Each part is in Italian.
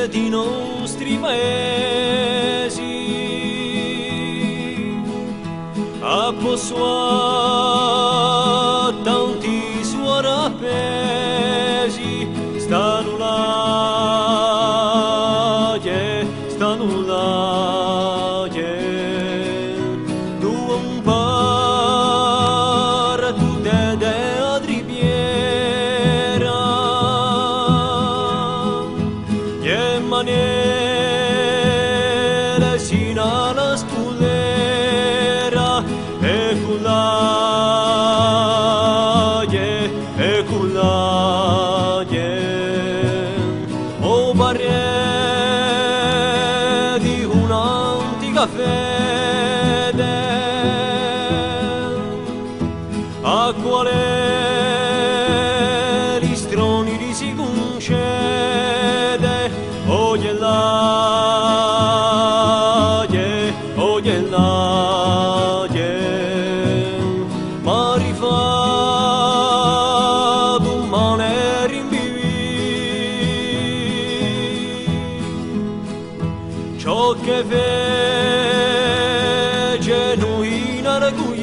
di nostri paesi a posso tanti suoni appesi stanno là tu un par tu de riviera e maniera sino alla spulera e cullaie o barriere di un'antica fede a quale gli stroni li si concede oye là ma rifatto un male rinvivi ciò che fece noi in argui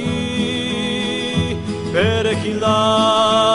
per chi l'ha